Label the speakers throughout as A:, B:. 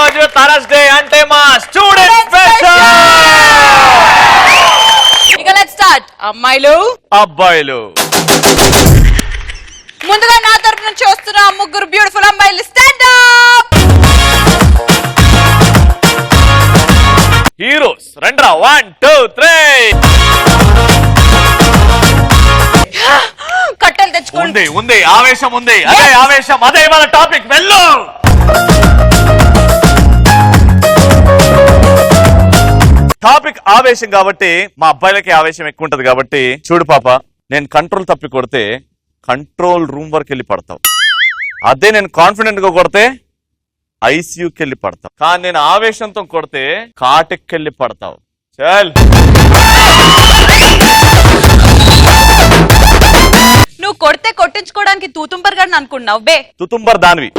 A: రోజు థర్స్డే అంటే మా స్టూడెంట్ స్పెషల్.
B: ఇక లెట్స్ స్టార్ట్. అమ్మాయిలు
A: అబ్బాయిలు,
B: ముందుగా నా తరపు నుంచి వస్తున్న ముగ్గురు బ్యూటిఫుల్ అమ్మాయిలు స్టాండ్ అప్.
A: హీరోస్ రండ్రా. 1 2 3.
B: కట్టెలు తెచ్చుకోండి.
A: ఉంది ఆవేశం ఉంది. అదే ఆవేశం, అదే మన టాపిక్. వెళ్ళు. టాపిక్ ఆవేశం కాబట్టి మా అబ్బాయిలకి ఆవేశం ఎక్కువ ఉంటది కాబట్టి చూడు పాప, నేను కంట్రోల్ తప్పి కొడితే కంట్రోల్ రూమ్ వరకు వెళ్ళి పడతావు. అదే నేను కాన్ఫిడెంట్ గా కొడితే ఐసీయూకి వెళ్ళి పడతావు. కానీ నేను ఆవేశంతో కొడితే కాటెక్కెళ్ళి పడతావు. చల్.
B: నువ్వు కొడితే కొట్టించుకోవడానికి తూతుంబర్ గారిని అనుకున్నావు బే.
A: తుతుంబర్ దానివి.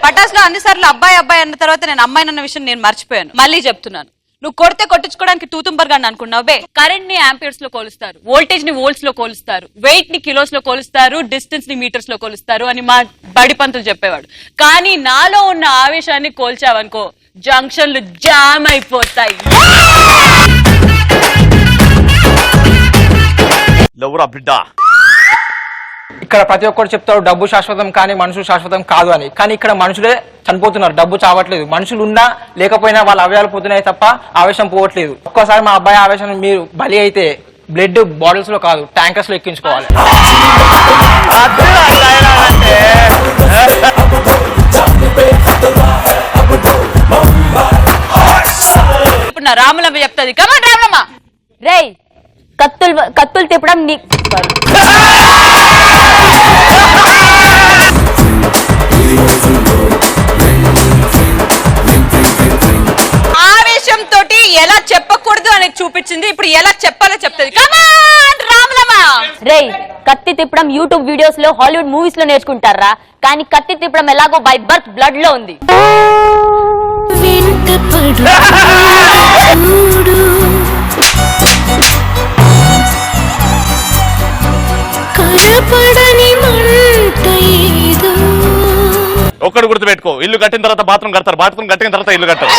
B: పటాస్ లో అన్నిసార్లు అబ్బాయి అబ్బాయి అన్న తర్వాత నేను అమ్మాయి అన్న విషయం నేను మర్చిపోయాను. మళ్ళీ చెప్తున్నాను, నువ్వు కొడితే కొట్టించుకోవడానికి తూతుంబర్ గారిని అనుకున్నావు బే. కరెంట్ ని ఆంపియర్స్ లో కొలుస్తారు, వోల్టేజ్ ని వోల్ట్స్ లో కొలుస్తారు, వెయిట్ ని కిలోస్ లో కొలుస్తారు, డిస్టెన్స్ ని మీటర్స్ లో కొలుస్తారు అని మా బడి పంతులు చెప్పేవాడు. కానీ నాలో ఉన్న ఆవేశాన్ని కోల్చావనుకో జంక్షన్లు జామ్ అయిపోతాయి.
A: లవ్రా బిడ్డ.
C: ఇక్కడ ప్రతి ఒక్కరు చెప్తారు డబ్బు శాశ్వతం కానీ మనుషులు శాశ్వతం కాదు అని. కానీ ఇక్కడ మనుషులే చనిపోతున్నారు, డబ్బు చావట్లేదు. మనుషులు ఉన్నా లేకపోయినా వాళ్ళ అవయాలు పోతున్నాయి తప్ప ఆవేశం పోవట్లేదు. ఒక్కసారి మా అబ్బాయి ఆవేశం మీరు బలి అయితే బ్లడ్ బాటిల్స్ లో కాదు ట్యాంకర్స్ లో ఎక్కించుకోవాలి.
B: ఇప్పుడు నా రాములమ్మ చెప్తుంది. కమాన్ రాములమ్మ.
D: రేయ్ కత్తులు తిప్పడం నీ
B: ఆవేశం తోటి ఎలా చెప్పకూడదు అనేది చూపించింది. ఇప్పుడు ఎలా చెప్పాలో చెప్తుంది. కమాన్ రాములమ్మ.
D: రేయ్ కత్తి తిప్పడం యూట్యూబ్ వీడియోస్ లో హాలీవుడ్ మూవీస్ లో నేర్చుకుంటారా, కానీ కత్తి తిప్పడం ఎలాగో బై బర్త్ బ్లడ్ లో ఉంది.
A: ఒక్కడు గుర్తుపెట్టుకో, ఇల్లు కట్టిన తర్వాత బాత్రూమ్ కడతారు, బాత్రూమ్ కట్టిన తర్వాత ఇల్లు కట్టారు.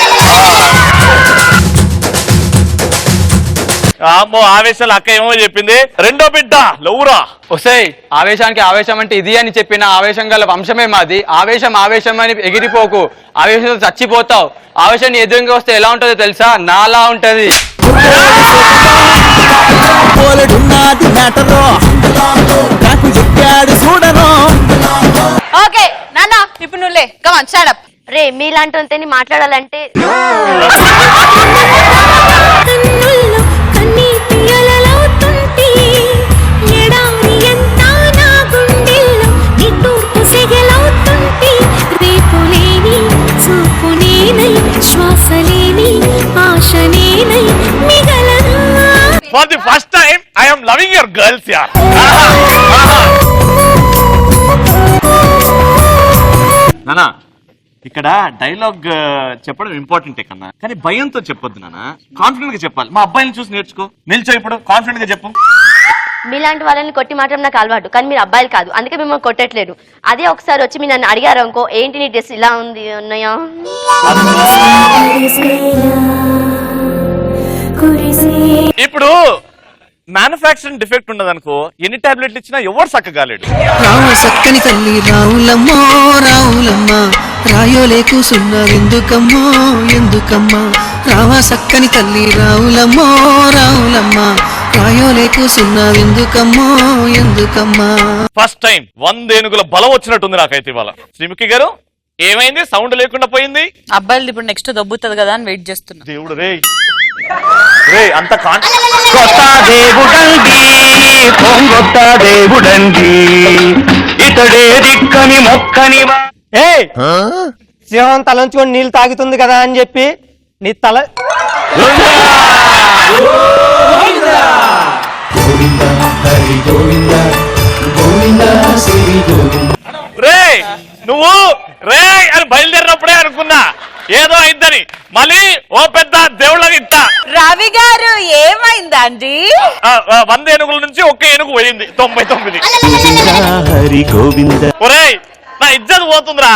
A: అమ్మో ఆవేశాలు అక్క ఏమో చెప్పింది. రెండో బిడ్డ లౌరా.
C: వస్తాయి ఆవేశానికి ఆవేశం అంటే ఇది అని చెప్పిన ఆవేశం గల వంశమే మాది. ఆవేశం ఆవేశం అని ఎగిరిపోకు, ఆవేశంతో చచ్చిపోతావు. ఆవేశాన్ని ఎదురుగా వస్తే ఎలా ఉంటుందో తెలుసా? నాలా ఉంటది.
B: ఓకే నాన్న ఇప్పుడు నువ్వులే. కమాన్ స్టాండ్ అప్.
D: రే మీలాంటి మాట్లాడాలంటే
A: For the first time, I am loving your girls, yaar. నానా ఇక్కడ డైలాగ్ చెప్పడం ఇంపార్టెంటే కన్నా, కానీ భయంతో చెప్పొద్దు నాన్న. కాన్ఫిడెంట్ గా చెప్పాలి. మా అబ్బాయిని చూసి నేర్చుకో. నిల్చో ఇప్పుడు కాన్ఫిడెంట్ గా చెప్పు.
D: మీలాంటి వాళ్ళని కొట్టి మాత్రం నాకు అలవాటు, కానీ మీరు అబ్బాయిలు కాదు, అందుకే మిమ్మల్ని కొట్టట్లేదు. అదే ఒకసారి వచ్చి మీరు నన్ను అడిగారు అనుకో, ఏంటి నీ డ్రెస్ ఇలా ఉంది ఉన్నాయా.
A: ఇప్పుడు మ్యానుఫాక్చరింగ్ డిఫెక్ట్ ఉండదు అనుకో, ఎన్ని టాబ్లెట్లు ఇచ్చినా ఎవరు చక్కగాలేడు.
E: రావ సక్కని తల్లి రావులమ్మో రావులమ్మ, రాయోలే కూసున్నా ఎందుకమ్మో ఎందుకమ్మా. రావ సక్కని తల్లి రావులమ్మో రావులమ్మ, రాయోలే కూసున్నా ఎందుకమ్మో ఎందుకమ్మా.
A: ఫస్ట్ టైం 100 ఏనుగుల బలం వచ్చినట్టుంది నాకైతే ఇవాళ. శ్రీముఖి గారు ఏమైంది? సౌండ్ లేకుండా పోయింది.
B: అబ్బాయిలు ఇప్పుడు నెక్స్ట్ దొబ్బుతుంది కదా అని వెయిట్ చేస్తున్నా.
A: దేవుడు రే అంత
F: దేవుడండి ఇతడే దిక్కని మొక్కని.
C: సింహం తలంచుకొని నీళ్ళు తాగుతుంది కదా అని చెప్పి నీ తల
A: రే నువ్వు రే అని బయలుదేరినప్పుడే అనుకున్నా ఏదో అయిద్దని. మళ్ళీ ఓ పెద్ద దేవుళ్ళకి ఇస్తా.
B: రవి గారు ఏమైందండి?
A: 100 ఏనుగుల నుంచి ఒక్క ఏనుగు పోయింది, 99.
F: హరి గోవింద.
A: ఒరేయ్ నా ఇజ్జత్ పోతుందిరా,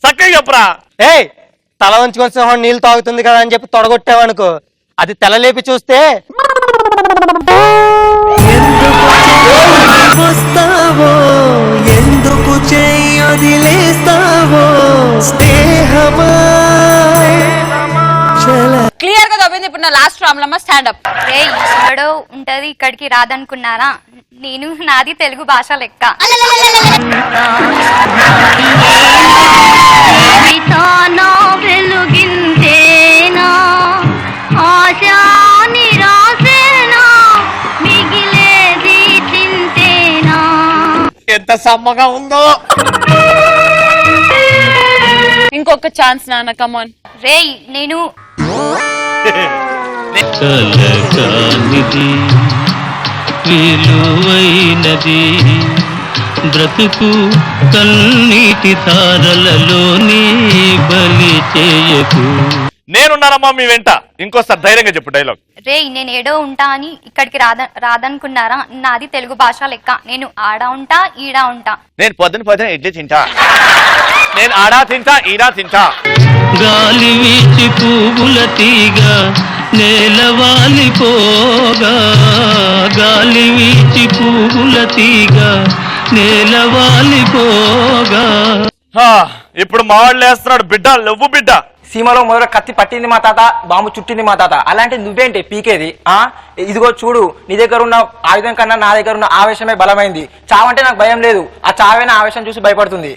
A: చక్కగా చెప్పురా.
G: ఏయ్, తల వంచుకొని సింహం నీళ్ళు తాగుతుంది కదా అని చెప్పి తొడగొట్టావనుకో, అది తెల్లలేపి చూస్తే
E: వస్తావో ఎందుకు చెయ్యొదిలేస్తావో స్నేహమా
B: క్లియర్ గా దొబ్బింది. ఇప్పుడు నా లాస్ట్ రామ్లమ్మ స్టాండ్ అప్.
H: ఎక్కడో ఉంటది ఇక్కడికి రాదనుకున్నారా? నేను నాది తెలుగు భాష లెక్క. వెలుగింతేనా ఆశా నిరాశేనా మిగిలేది చింతేనా.
A: ఎంత సమ్మగా ఉందో.
B: ఇంకొక ఛాన్స్ నాన్న, కమాన్.
H: రేయ్ నేను
I: కలకానిది విలువైనది బ్రతుకు కన్నీటి తారలలోనే బలి చేయకు.
A: నేనున్నానమ్మా మీ వెంట. ఇంకోసారి ధైర్యంగా చెప్పు డైలాగ్.
H: రేయ్ నేను ఏడో ఉంటా అని ఇక్కడికి రాదనుకున్నారా? నాది తెలుగు భాష లెక్క. నేను ఆడ ఉంటా ఈడా ఉంటా.
A: నేను పొద్దున ఇడ్లీ తింటా, నేను ఆడా తింటా ఈడా తింటా.
I: గాలి వీచి పువ్వుల తీగ నేలవాలిపోగా, గాలి వీచి పువ్వుల తీగ నేలవాలిపోగా.
A: ఇప్పుడు మా వాళ్ళు వేస్తున్నాడు బిడ్డ, లవ్వు బిడ్డ.
C: సీమలో మొదట కత్తి పట్టింది మా తాత, బాంబు చుట్టింది మా తాత. అలాంటి నువ్వేంటి పీకేది? ఇదిగో చూడు, నీ దగ్గర ఉన్న ఆయుధం కన్నా నా దగ్గర ఉన్న ఆవేశమే బలమైంది. చావంటే నాకు భయం లేదు, ఆ చావైన ఆవేశం చూసి భయపడుతుంది.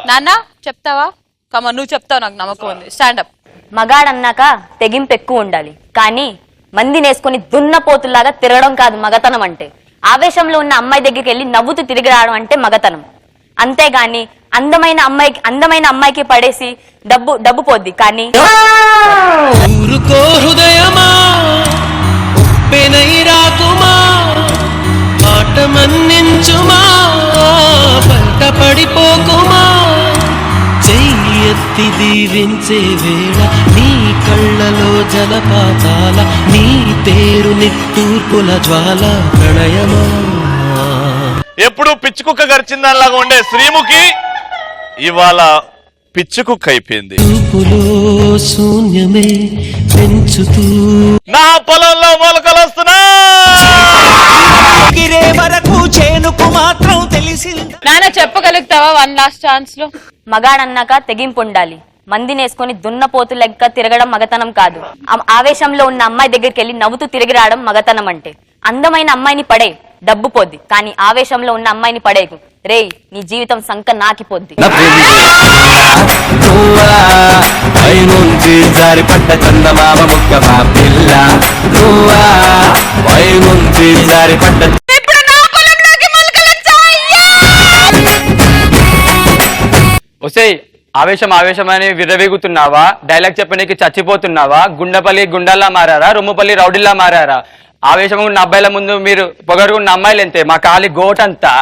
B: నాన్న చెప్తావా? కమాన్, నువ్వు చెప్తావు, నాకు నమ్మకం ఉంది. Stand up.
D: మగాడన్నాక తెగింపు ఎక్కువ ఉండాలి, కానీ మంది నేసుకొని దున్నపోతుల్లాగా తిరగడం కాదు మగతనం అంటే. ఆవేశంలో ఉన్న అమ్మాయి దగ్గరికి వెళ్ళి నవ్వుతూ తిరిగి రావడం అంటే మగతనం. అంతేగాని అందమైన అమ్మాయికి పడేసి డబ్బు పోద్ది, కానీ
E: ఊరుకో హృదయమా ఉప్పెనై రాకుమా మాట మన్నించుమా బయట పడిపోకుమా చెయ్యెత్తి దీవించే వేళ నీ కళ్ళలో జలపాతాల నీ పేరు నిట్టూర్పుల జ్వాల ప్రణయమా.
A: ఎప్పుడు పిచ్చుకుక్క గరిచిందానిలాగా ఉండే శ్రీముఖి ఇవాళ పిచ్చుకుక్క అయిపోయింది.
E: చూపులో శూన్యమే పెంచుతూ
A: నా పొలంలో మొలకలు వస్తున్నా.
E: వరకు చేనుకు మాత్రం తెలిసింది.
B: నాన్న చెప్పగలుగుతావా 1 లాస్ట్ ఛాన్స్ లో?
D: మగాడన్నాక తెగింపు ఉండాలి, మంది నేసుకొని దున్నపోతు లెక్క తిరగడం మగతనం కాదు. ఆవేశంలో ఉన్న అమ్మాయి దగ్గరికి వెళ్ళి నవ్వుతూ తిరిగి రావడం మగతనం అంటే. అందమైన అమ్మాయిని పడే డబ్బు పోద్ది, కానీ ఆవేశంలో ఉన్న అమ్మాయిని పడేకు. రేయ్ నీ జీవితం సంక నాకిపోద్ది.
F: జారిపడ్డ చందమామ ముక్క మా పిల్ల జారిపడ్డ.
C: వస్తే ఆవేశం అని విర్రవీగుతున్నావా? డైలాగ్ చెప్పడానికి చచ్చిపోతున్నావా? గుండెపల్లి గుండాల్లా మారారా? రొమ్ముపల్లి రౌడీల్లా మారారా? ఆవేశం ఉన్న అబ్బాయిల ముందు మీరు పొగరుగున్న అమ్మాయిలు ఎంతే? మా కాలి గోటంతా.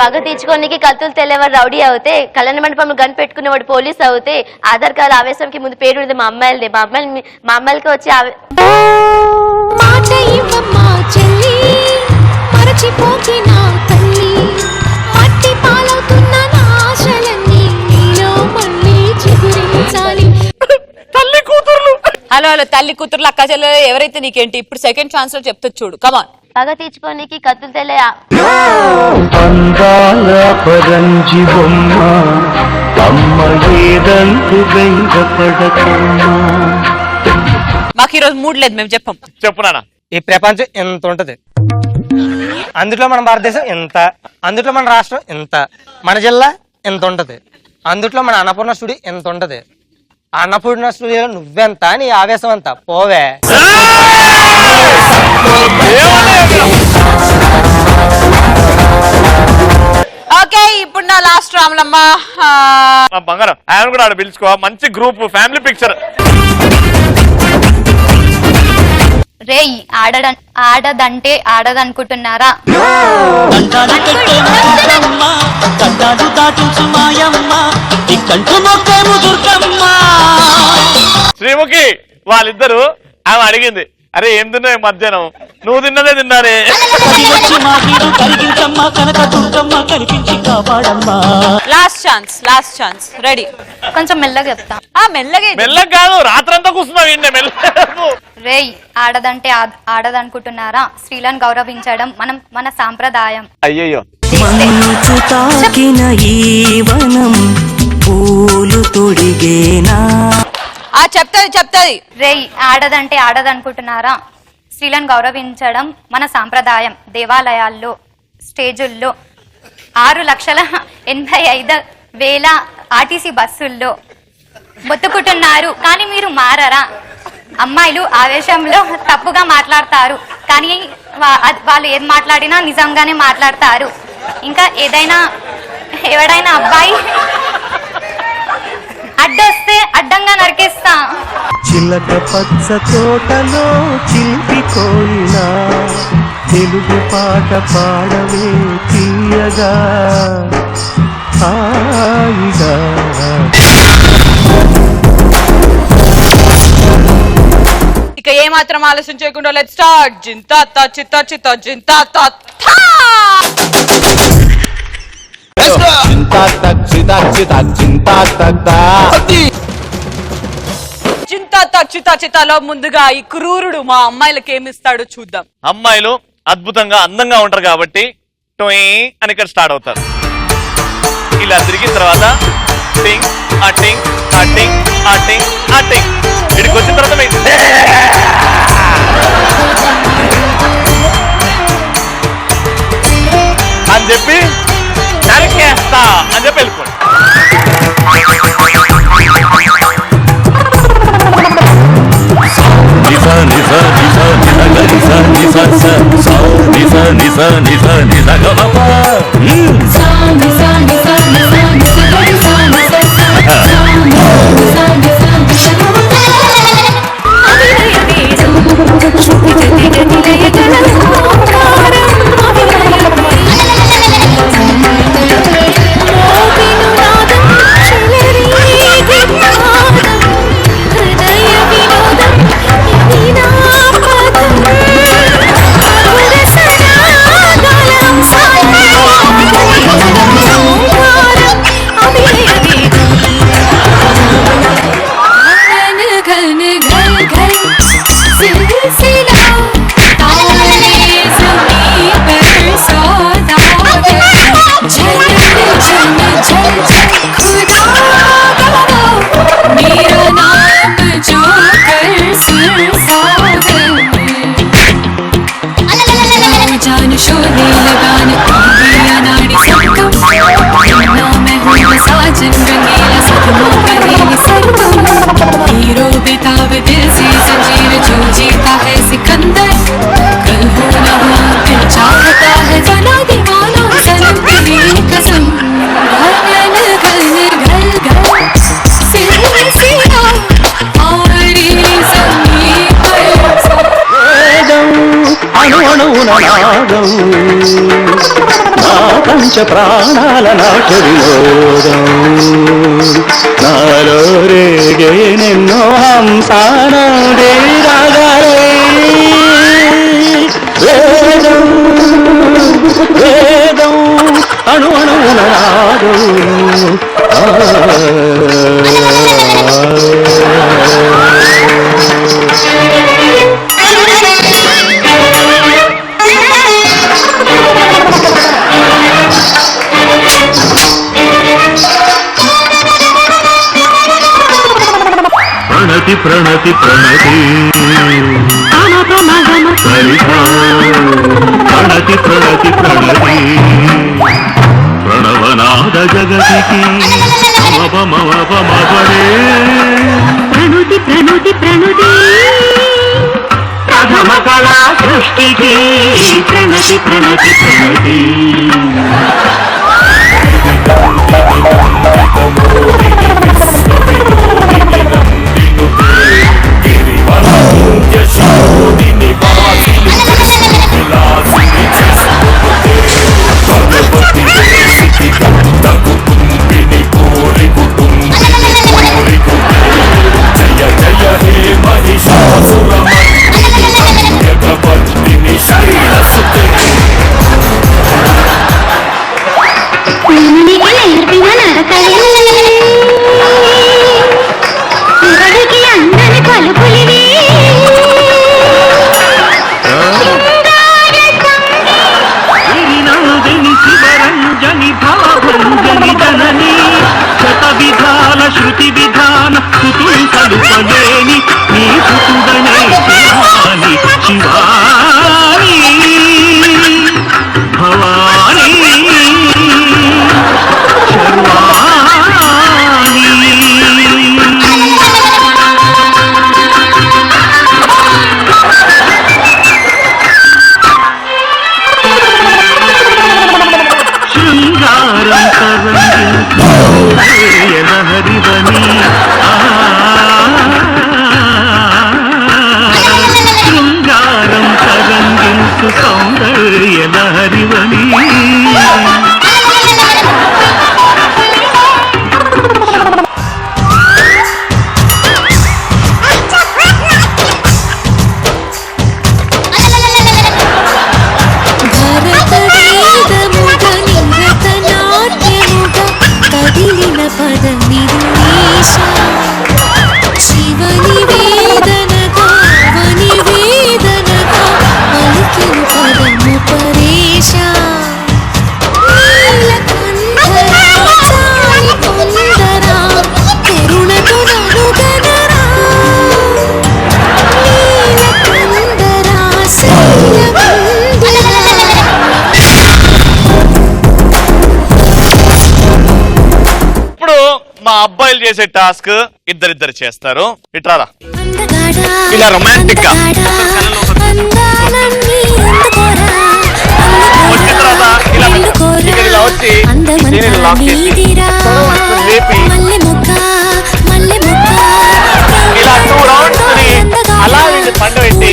D: పగ తీర్చుకోనికి కత్తులు తెల్లేవాడు రౌడీ అవుతే, కళ్యాణ మండపంలో గన్ పెట్టుకునేవాడు పోలీస్ అవుతే, ఆధార్ కార్డు ఆవేశంకి ముందు పేరు ఉండేది మా అమ్మాయిలదే. మా అమ్మాయిలకి వచ్చి
B: హలో తల్లి కూతుర్లు అక్క చెల్లెలు ఎవరైతే నీకేంటి? ఇప్పుడు సెకండ్ ఛాన్స్ లో చెప్తా చూడు, కమాన్.
D: పగ తీర్చుకోనికి కత్తులు తెల్లే
F: అందాల పరంజి బొమ్మ అమ్మ ఏదంటూ బెంగపడకమ్మా.
B: మాకు ఈరోజు మూడ్ లేదు, మేము చెప్పం.
A: చెప్పు నాన్న.
G: ఈ ప్రపంచం ఎంత ఉంటది, అందులో మన భారతదేశం ఎంత, అందులో మన రాష్ట్రం ఎంత, మన జిల్లా ఎంత ఉంటది, అందులో మన అన్నపూర్ణ స్టూడియో ఎంత ఉంటది. అన్నపూర్ణ స్టూడియోలో నువ్వెంత, నీ ఆవేశం అంతా పోవే.
B: ఓకే, ఇప్పుడు తప్పకుండా లాస్ట్ రాములమ్మ.
A: మా బంగారం ఆయన కూడా ఆడ పిలుచుకో, మంచి గ్రూప్ ఫ్యామిలీ పిక్చర్.
H: రేయ్ ఆడదంటే ఆడదనుకుంటున్నారా?
A: శ్రీముఖి వాళ్ళిద్దరు ఆమె అడిగింది, అరే ఏం తిన్నావు మధ్యాహ్నం? నువ్వు తిన్నదే తిన్నారే.
B: Last chance ready.
H: కొంచెం మెల్లగా చెప్తా.
A: మెల్లగా కాదు, రాత్రంతా కూర్చున్నావు ఇండే మెల్లగా.
H: రేయ్ ఆడదంటే ఆడదనుకుంటున్నారా? స్త్రీలను గౌరవించడం మన సాంప్రదాయం.
A: అయ్యయ్యో
E: మంచు తాకిన ఈ వనం పూలు తొడిగేనా.
B: చెప్తాది.
H: రేయ్ ఆడదంటే ఆడదనుకుంటున్నారా? స్త్రీలను గౌరవించడం మన సాంప్రదాయం. దేవాలయాల్లో, స్టేజుల్లో, 6,85,000 ఆర్టీసీ బస్సుల్లో బొత్తుకుంటున్నారు, కానీ మీరు మారరా? అమ్మాయిలు ఆవేశంలో తప్పుగా మాట్లాడతారు, కానీ వాళ్ళు ఏం మాట్లాడినా నిజంగానే మాట్లాడతారు. ఇంకా ఎవడైనా అబ్బాయి అడ్డొస్తే అడ్డంగా నరికేస్తా.
E: చిలక పచ్చ తోటలో చిలిపి కోయినా తెలుగు పాట పాడవే తీయగా హాయిగా.
B: ఇక ఏమాత్రం ఆలస్యం చేయకుండా లెట్స్ స్టార్ట్. జింతాత చిత్త చిత్త జింతాత చిత్తాలో ముందుగా ఈ క్రూరుడు మా అమ్మాయిలకి ఏమిస్తాడో చూద్దాం.
A: అమ్మాయిలు అద్భుతంగా అందంగా ఉంటారు కాబట్టి టోయ్ అని ఇక్కడ స్టార్ట్ అవుతారు. ఇలా తిరిగిన తర్వాత టింగ్ అటింగ్ అటింగ్ అటింగ్ అటింగ్ ఇక్కడికి వచ్చిన తర్వాత అని చెప్పి నరికేస్తా అని చెప్పి వెళ్ళిపోండి.
F: పంచ ప్రాణాల నాట వినోదం నాలో రేగే నిన్నో హంసానదే రాగాలే వేదం వేదం అణు అణువున నాదం
I: ప్రణతి ప్రణతి ప్రణతి ప్రణతి ప్రణతి ప్రణతి ప్రణవనాద జగతికి మమపమపమపరే ప్రణుతి ప్రణుతి ప్రణుతి ప్రథమ కళా సృష్టికి ప్రణతి ప్రణతి ప్రణతి లహరివని శృంగారం తరంగిల్సు సౌందర్య లహరివని
A: మా అబ్బాయిలు చేసే టాస్క్ ఇద్దరిద్దరు చేస్తారు. ఇట్రారా ఇలా రొమాంటిక్ గా వచ్చిన తర్వాత ఇలా వచ్చి దీనిని లాక్ చేసి లేపి ఇలా 2 రౌండ్స్ అలా వీళ్ళు పండబెట్టి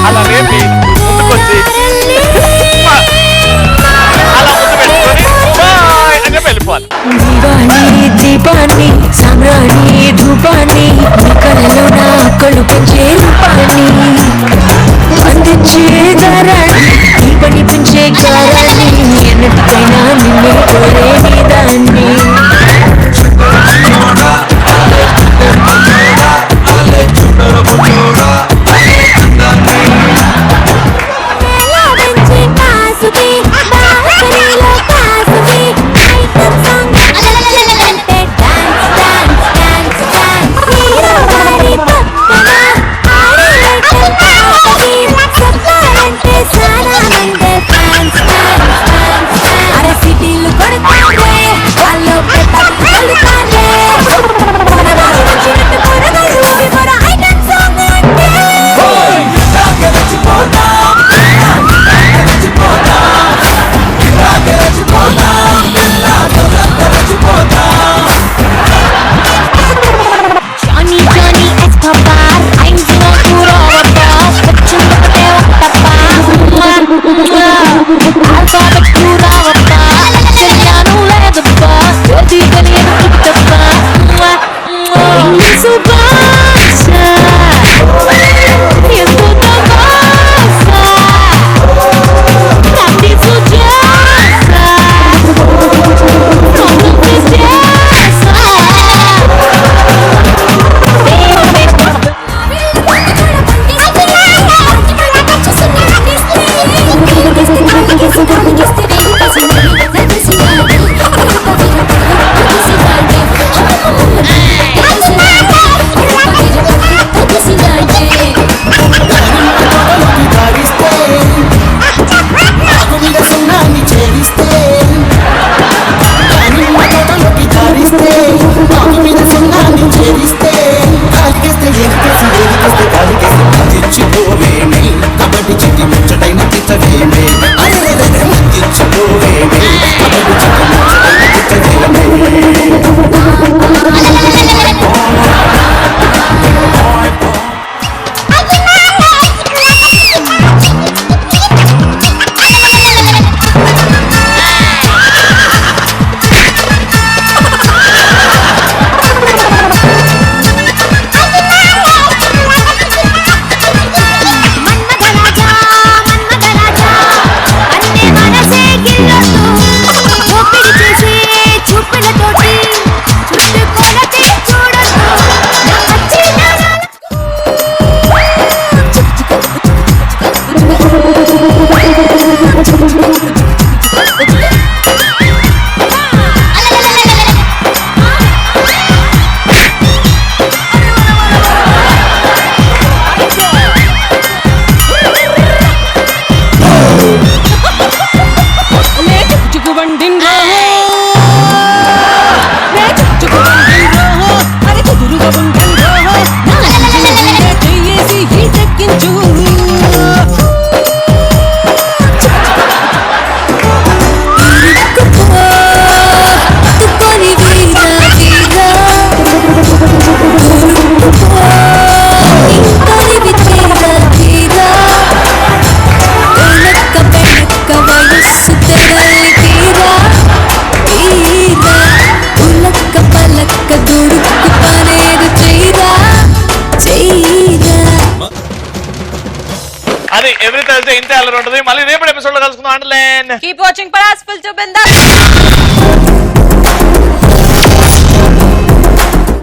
A: అలా లేపి ముందుకొచ్చి
E: దీపాన్ని సామ్రాణి ధూపాన్ని కళ్ళలో నా కలుపు చేరుపాన్ని అందించే దారాన్ని ఈ పని పెంచే కారాన్ని ఎన్నటికైనా నిన్నే కోరే దాన్ని పాలక్క తుడుకు పనేది చెయ్యరా చెయ్యరా.
A: అది ఎవ్రీ థర్స్డే ఇంతే అల్లరి ఉంటుంది. మళ్ళీ రేపటి ఎపిసోడ్ లో కలుసుకుందాం. Underline
B: keep watching Paras full to bindaas.